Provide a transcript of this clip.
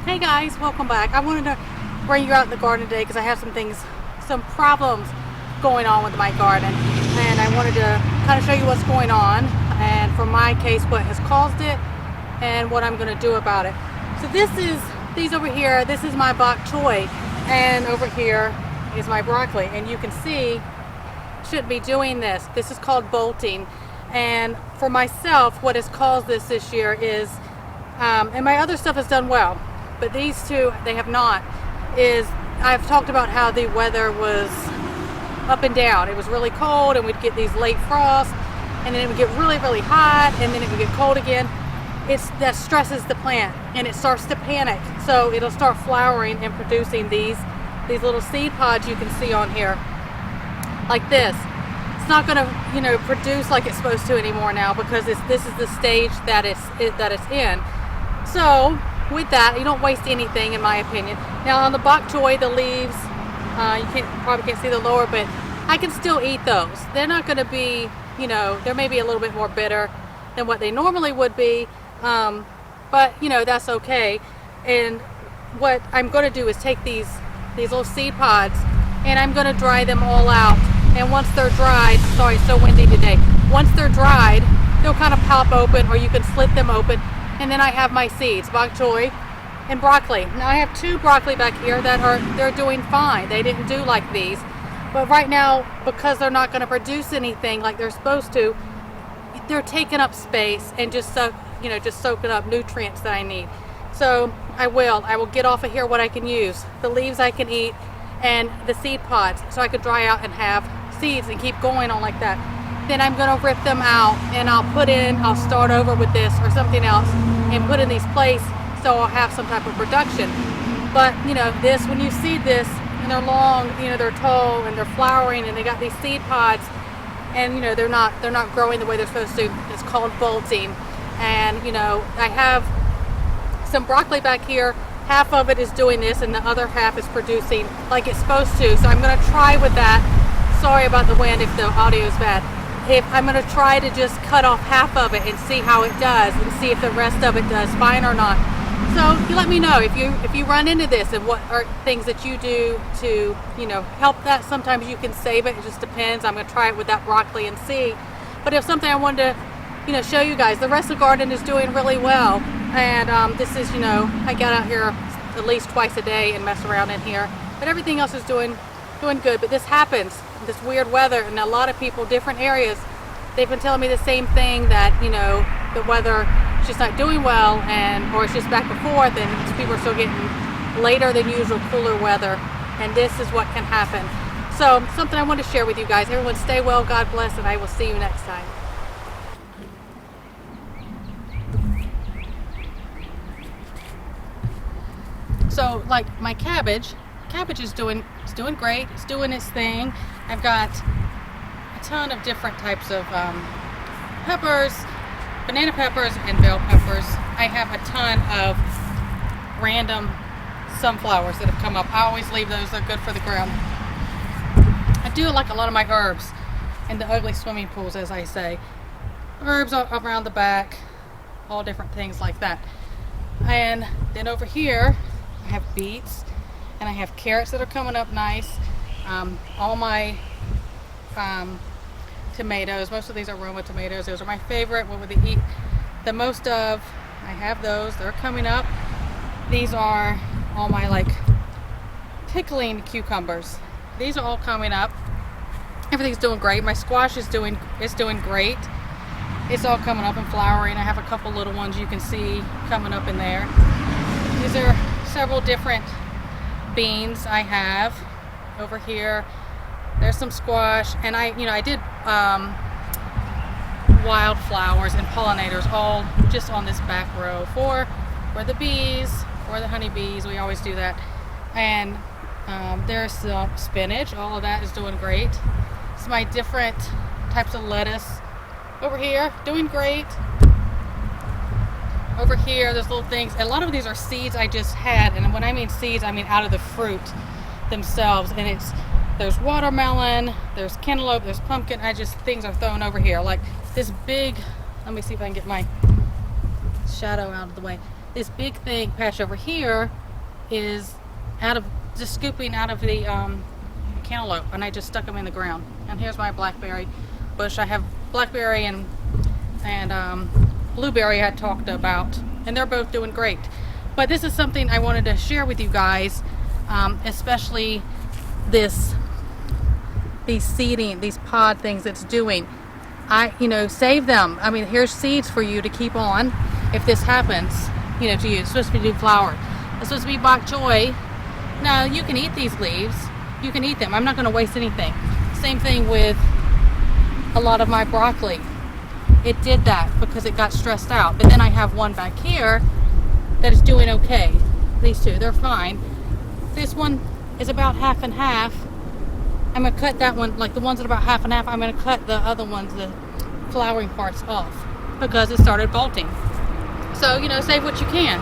Hey guys, welcome back. I wanted to bring you out in the garden today because I have some problems going on with my garden, and I wanted to kind of show you what's going on, and for my case, what has caused it, and what I'm going to do about it. So these over here, this is my bok choy, and over here is my broccoli, and you can see, shouldn't be doing this. This is called bolting, and for myself, what has caused this year is, and my other stuff has done well, but these two, they have not, is I've talked about how the weather was up and down. It was really cold and we'd get these late frosts, and then it would get really, really hot, and then it would get cold again. That stresses the plant and it starts to panic. So it'll start flowering and producing these little seed pods you can see on here, like this. It's not going to, produce like it's supposed to anymore now because this is the stage that it's in. So with that, you don't waste anything, in my opinion. Now on the bok choy, the leaves, you probably can't see the lower, but I can still eat those. They're not going to be, they're maybe a little bit more bitter than what they normally would be, but that's okay. And what I'm going to do is take these little seed pods, and I'm going to dry them all out. And once they're dried, sorry, it's so windy today. Once they're dried, they'll kind of pop open, or you can slit them open. And then I have my seeds, bok choy and broccoli. Now I have two broccoli back here that they're doing fine. They didn't do like these. But right now, because they're not going to produce anything like they're supposed to, they're taking up space and just soaking up nutrients that I need. So I will get off of here what I can use. The leaves I can eat, and the seed pods, so I can dry out and have seeds and keep going on like that. Then I'm going to rip them out, and I'll start over with this or something else and put in these plates so I'll have some type of production. But when you seed this and they're long, they're tall and they're flowering and they got these seed pods, and they're not growing the way they're supposed to. It's called bolting. And I have some broccoli back here. Half of it is doing this and the other half is producing like it's supposed to. So I'm going to try with that. Sorry about the wind if the audio is bad. I'm going to try to just cut off half of it and see how it does, and see if the rest of it does fine or not. So you let me know if you run into this, and what are things that you do to help that. Sometimes you can save it. It just depends. I'm going to try it with that broccoli and see. But if something I wanted to show you guys, the rest of the garden is doing really well. And this is I get out here at least twice a day and mess around in here. But everything else is doing good. But this happens. This weird weather, and a lot of people, different areas, they've been telling me the same thing, that the weather is just not doing well, or it's just back and forth, and people are still getting later than usual cooler weather, and this is what can happen. So something I want to share with you guys. Everyone stay well, God bless, and I will see you next time. So like my cabbage is doing great. It's doing its thing. I've got a ton of different types of peppers, banana peppers and bell peppers. I have a ton of random sunflowers that have come up. I always leave those. They're good for the ground. I do like a lot of my herbs in the ugly swimming pools, as I say. Herbs around the back, all different things like that. And then over here I have beets, and I have carrots that are coming up nice. All my tomatoes, most of these are Roma tomatoes. Those are my favorite. What would they eat the most of? I have those. They're coming up. These are all my pickling cucumbers. These are all coming up. Everything's doing great. My squash is doing great. It's all coming up and flowering. I have a couple little ones you can see coming up in there. These are several different beans I have over here. There's some squash, and I did wildflowers and pollinators all just on this back row for the bees, or the honeybees. We always do that. And there's spinach. All of that is doing great. It's my different types of lettuce over here, doing great. Over here, there's little things. A lot of these are seeds I just had, and when I mean seeds, I mean out of the fruit themselves. And there's watermelon, there's cantaloupe, there's pumpkin. Things are thrown over here. Like this big, let me see if I can get my shadow out of the way. this big thing patch over here is just scooping out of the cantaloupe, and I just stuck them in the ground. And here's my blackberry bush. I have blackberry and blueberry I had talked about, and they're both doing great. But this is something I wanted to share with you guys, especially these seeding, these pod things it's doing. Save them. I mean, here's seeds for you to keep on if this happens, to you. It's supposed to be new flower. It's supposed to be bok choy. Now, you can eat these leaves. You can eat them. I'm not going to waste anything. Same thing with a lot of my broccoli. It did that because it got stressed out. But then I have one back here that is doing okay. These two, they're fine. This one is about half and half. I'm going to cut that one, like the ones that are about half and half, I'm going to cut the other ones, the flowering parts off, because it started bolting. So, save what you can.